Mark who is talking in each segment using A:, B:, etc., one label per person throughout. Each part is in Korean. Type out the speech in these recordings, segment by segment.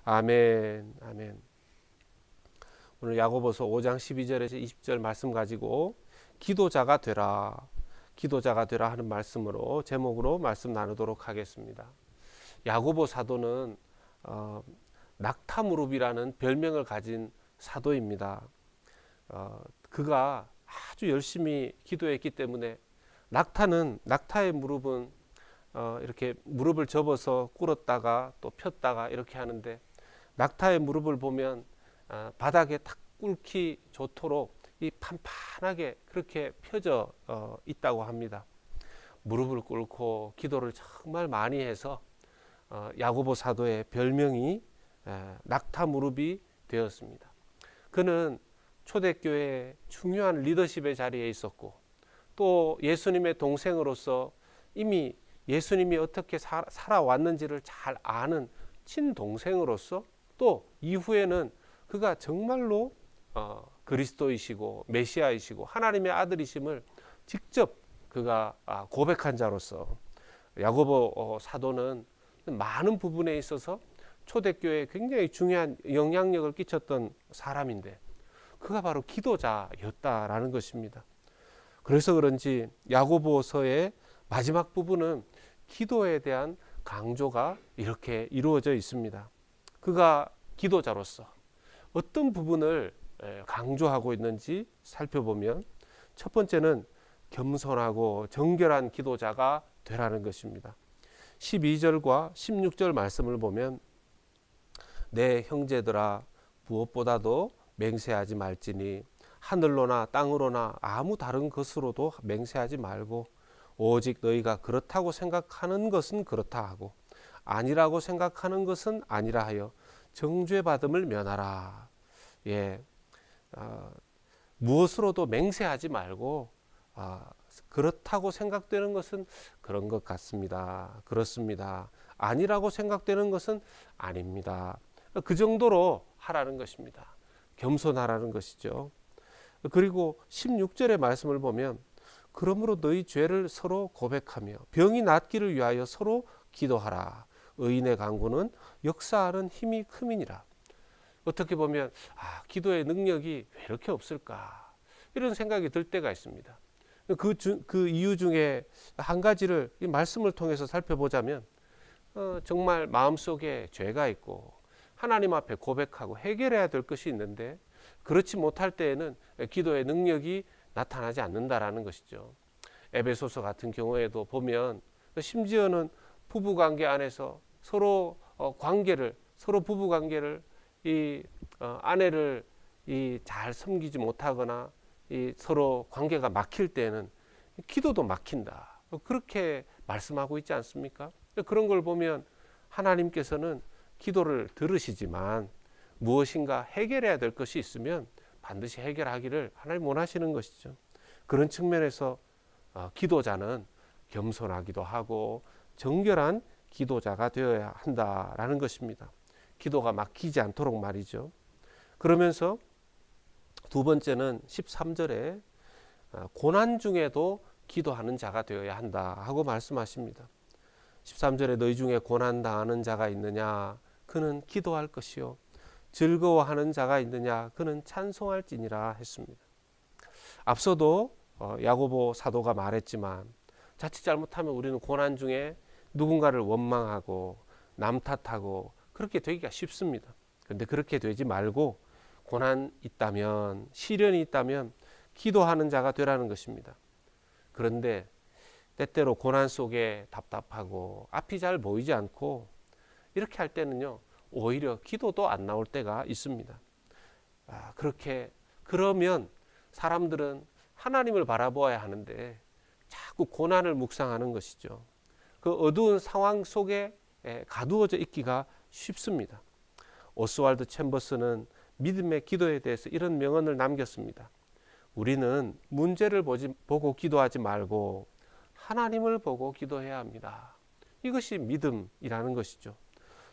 A: 아멘. 아멘. 오늘 야고보서 5장 12절에서 20절 말씀 가지고 기도자가 되라, 기도자가 되라 하는 말씀으로 제목으로 말씀 나누도록 하겠습니다. 야고보 사도는 낙타무릎이라는 별명을 가진 사도입니다. 그가 아주 열심히 기도했기 때문에 낙타의 무릎은 이렇게 무릎을 접어서 꿇었다가 또 폈다가 이렇게 하는데, 낙타의 무릎을 보면 바닥에 탁 꿇기 좋도록 이 판판하게 그렇게 펴져 있다고 합니다. 무릎을 꿇고 기도를 정말 많이 해서 야고보 사도의 별명이 낙타 무릎이 되었습니다. 그는 초대교회의 중요한 리더십의 자리에 있었고, 또 예수님의 동생으로서 이미 예수님이 어떻게 살아왔는지를 잘 아는 친동생으로서, 또 이후에는 그가 정말로 그리스도이시고 메시아이시고 하나님의 아들이심을 직접 그가 고백한 자로서 야고보 사도는 많은 부분에 있어서 초대교회에 굉장히 중요한 영향력을 끼쳤던 사람인데, 그가 바로 기도자였다라는 것입니다. 그래서 그런지 야고보서의 마지막 부분은 기도에 대한 강조가 이렇게 이루어져 있습니다. 그가 기도자로서 어떤 부분을 강조하고 있는지 살펴보면, 첫 번째는 겸손하고 정결한 기도자가 되라는 것입니다. 12절과 16절 말씀을 보면, 내 형제들아 무엇보다도 맹세하지 말지니 하늘로나 땅으로나 아무 다른 것으로도 맹세하지 말고, 오직 너희가 그렇다고 생각하는 것은 그렇다 하고 아니라고 생각하는 것은 아니라 하여 정죄받음을 면하라. 무엇으로도 맹세하지 말고 그렇다고 생각되는 것은 그런 것 같습니다, 그렇습니다, 아니라고 생각되는 것은 아닙니다. 그 정도로 하라는 것입니다. 겸손하라는 것이죠. 그리고 16절의 말씀을 보면, 그러므로 너희 죄를 서로 고백하며 병이 낫기를 위하여 서로 기도하라. 의인의 간구는 역사하는 힘이 큼이니라. 어떻게 보면 기도의 능력이 왜 이렇게 없을까, 이런 생각이 들 때가 있습니다. 그 이유 중에 한 가지를 이 말씀을 통해서 살펴보자면, 정말 마음속에 죄가 있고 하나님 앞에 고백하고 해결해야 될 것이 있는데, 그렇지 못할 때에는 기도의 능력이 나타나지 않는다라는 것이죠. 에베소서 같은 경우에도 보면, 심지어는 부부관계 안에서 서로 부부관계를 아내를 잘 섬기지 못하거나 서로 관계가 막힐 때는 기도도 막힌다, 그렇게 말씀하고 있지 않습니까? 그런 걸 보면 하나님께서는 기도를 들으시지만 무엇인가 해결해야 될 것이 있으면 반드시 해결하기를 하나님 원하시는 것이죠. 그런 측면에서 기도자는 겸손하기도 하고 정결한 기도자가 되어야 한다라는 것입니다. 기도가 막히지 않도록 말이죠. 그러면서 두 번째는 13절에 고난 중에도 기도하는 자가 되어야 한다 하고 말씀하십니다. 13절에 너희 중에 고난 당하는 자가 있느냐, 그는 기도할 것이요, 즐거워하는 자가 있느냐, 그는 찬송할지니라 했습니다. 앞서도 야고보 사도가 말했지만, 자칫 잘못하면 우리는 고난 중에 누군가를 원망하고 남 탓하고 그렇게 되기가 쉽습니다. 그런데 그렇게 되지 말고, 고난 있다면, 시련이 있다면 기도하는 자가 되라는 것입니다. 그런데 때때로 고난 속에 답답하고 앞이 잘 보이지 않고 이렇게 할 때는요, 오히려 기도도 안 나올 때가 있습니다. 그러면 사람들은 하나님을 바라보아야 하는데 자꾸 고난을 묵상하는 것이죠. 그 어두운 상황 속에 가두어져 있기가 쉽습니다. 오스왈드 챔버스는 믿음의 기도에 대해서 이런 명언을 남겼습니다. 우리는 문제를 보고 기도하지 말고 하나님을 보고 기도해야 합니다. 이것이 믿음이라는 것이죠.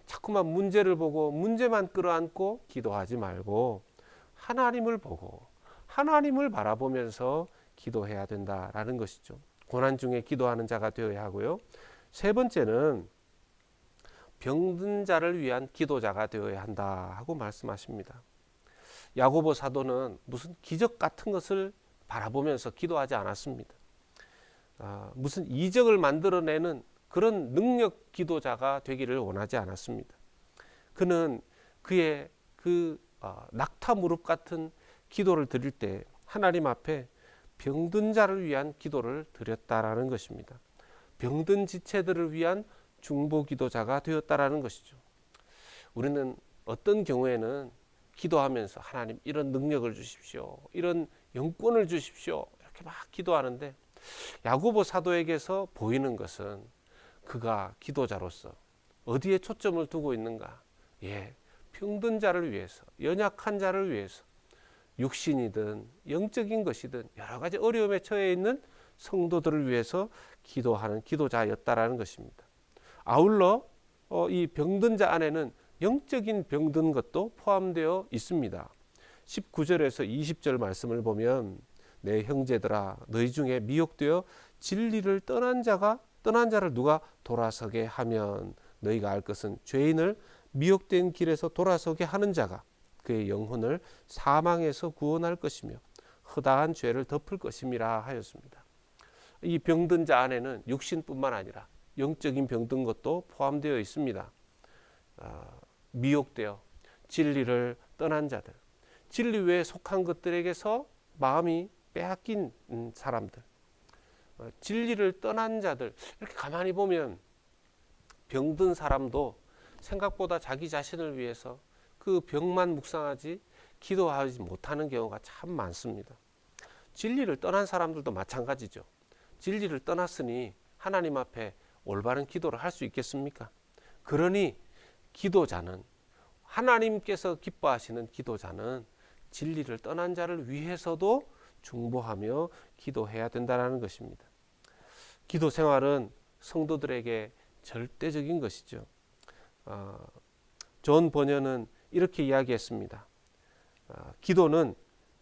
A: 자꾸만 문제를 보고 문제만 끌어안고 기도하지 말고 하나님을 보고 하나님을 바라보면서 기도해야 된다라는 것이죠. 고난 중에 기도하는 자가 되어야 하고요. 세 번째는 병든 자를 위한 기도자가 되어야 한다 하고 말씀하십니다. 야고보 사도는 무슨 기적 같은 것을 바라보면서 기도하지 않았습니다. 무슨 이적을 만들어내는 그런 능력 기도자가 되기를 원하지 않았습니다. 그는 그의 낙타 무릎 같은 기도를 드릴 때 하나님 앞에 병든 자를 위한 기도를 드렸다라는 것입니다. 병든 지체들을 위한 중보 기도자가 되었다라는 것이죠. 우리는 어떤 경우에는 기도하면서 하나님 이런 능력을 주십시오, 이런 영권을 주십시오 이렇게 막 기도하는데, 야고보 사도에게서 보이는 것은 그가 기도자로서 어디에 초점을 두고 있는가? 병든 자를 위해서, 연약한 자를 위해서, 육신이든 영적인 것이든 여러 가지 어려움에 처해 있는 성도들을 위해서 기도하는 기도자였다라는 것입니다. 아울러 이 병든 자 안에는 영적인 병든 것도 포함되어 있습니다. 19절에서 20절 말씀을 보면, 내 형제들아 너희 중에 미혹되어 진리를 떠난 자를 누가 돌아서게 하면, 너희가 알 것은 죄인을 미혹된 길에서 돌아서게 하는 자가 그의 영혼을 사망에서 구원할 것이며 허다한 죄를 덮을 것임이라 하였습니다. 이 병든 자 안에는 육신뿐만 아니라 영적인 병든 것도 포함되어 있습니다. 미혹되어 진리를 떠난 자들, 진리 외에 속한 것들에게서 마음이 빼앗긴 사람들, 진리를 떠난 자들, 이렇게 가만히 보면 병든 사람도 생각보다 자기 자신을 위해서 그 병만 묵상하지 기도하지 못하는 경우가 참 많습니다. 진리를 떠난 사람들도 마찬가지죠. 진리를 떠났으니 하나님 앞에 올바른 기도를 할 수 있겠습니까? 그러니 기도자는, 하나님께서 기뻐하시는 기도자는 진리를 떠난 자를 위해서도 중보하며 기도해야 된다는 것입니다. 기도 생활은 성도들에게 절대적인 것이죠. 존 번연은 이렇게 이야기했습니다. 기도는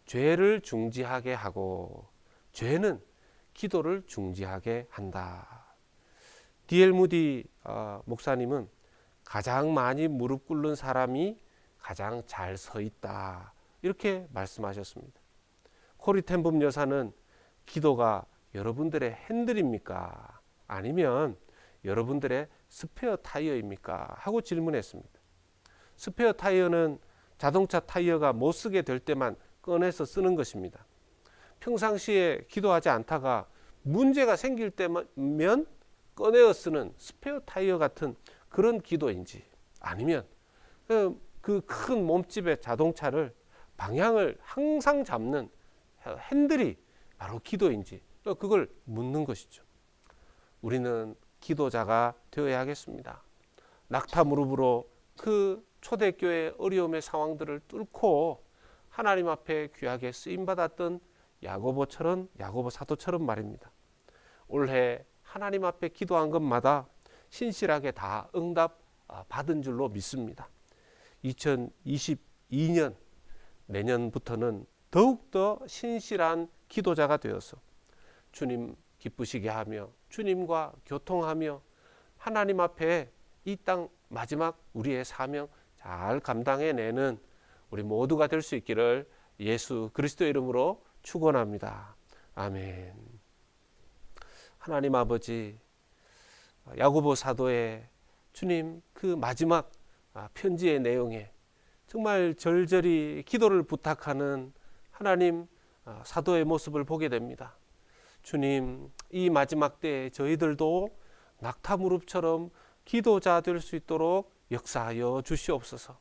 A: 죄를 중지하게 하고 죄는 기도를 중지하게 한다. D.L. 무디 목사님은 가장 많이 무릎 꿇는 사람이 가장 잘 서 있다, 이렇게 말씀하셨습니다. 코리 텐붐 여사는 기도가 여러분들의 핸들입니까? 아니면 여러분들의 스페어 타이어입니까? 하고 질문했습니다. 스페어 타이어는 자동차 타이어가 못 쓰게 될 때만 꺼내서 쓰는 것입니다. 평상시에 기도하지 않다가 문제가 생길 때면 꺼내어 쓰는 스페어 타이어 같은 그런 기도인지, 아니면 그 큰 몸집의 자동차를 방향을 항상 잡는 핸들이 바로 기도인지, 그걸 묻는 것이죠. 우리는 기도자가 되어야 하겠습니다. 낙타 무릎으로 그 초대교회의 어려움의 상황들을 뚫고 하나님 앞에 귀하게 쓰임받았던 야고보 사도처럼 말입니다. 올해 하나님 앞에 기도한 것마다 신실하게 다 응답 받은 줄로 믿습니다. 2022년 내년부터는 더욱더 신실한 기도자가 되어서 주님 기쁘시게 하며 주님과 교통하며 하나님 앞에 이 땅 마지막 우리의 사명 잘 감당해내는 우리 모두가 될 수 있기를 예수 그리스도의 이름으로 축원합니다. 아멘. 하나님 아버지, 야고보 사도의 주님 그 마지막 편지의 내용에 정말 절절히 기도를 부탁하는 하나님 사도의 모습을 보게 됩니다. 주님, 이 마지막 때에 저희들도 낙타 무릎처럼 기도자 될 수 있도록 역사하여 주시옵소서.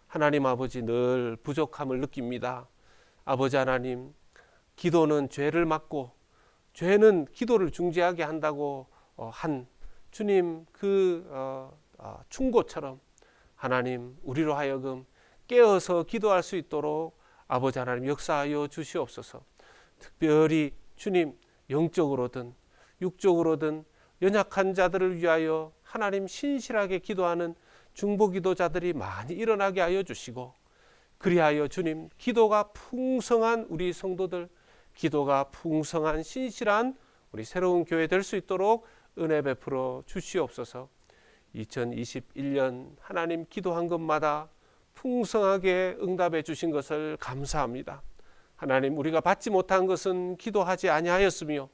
A: 하나님 아버지, 늘 부족함을 느낍니다. 아버지 하나님, 기도는 죄를 막고 죄는 기도를 중지하게 한다고 한 주님 충고처럼 하나님 우리로 하여금 깨어서 기도할 수 있도록 아버지 하나님 역사하여 주시옵소서. 특별히 주님, 영적으로든 육적으로든 연약한 자들을 위하여 하나님 신실하게 기도하는 중보기도자들이 많이 일어나게 하여 주시고, 그리하여 주님 기도가 풍성한 우리 성도들, 기도가 풍성한 신실한 우리 새로운 교회 될 수 있도록 은혜 베풀어 주시옵소서. 2021년 하나님 기도한 것마다 풍성하게 응답해 주신 것을 감사합니다. 하나님, 우리가 받지 못한 것은 기도하지 아니하였으며,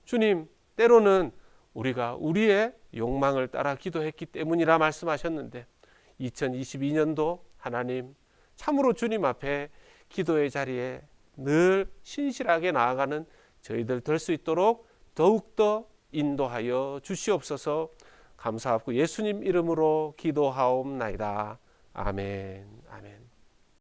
A: 주님, 때로는 우리가 우리의 욕망을 따라 기도했기 때문이라 말씀하셨는데, 2022년도 하나님 참으로 주님 앞에 기도의 자리에 늘 신실하게 나아가는 저희들 될 수 있도록 더욱더 인도하여 주시옵소서. 감사하고 예수님 이름으로 기도하옵나이다. 아멘. 아멘.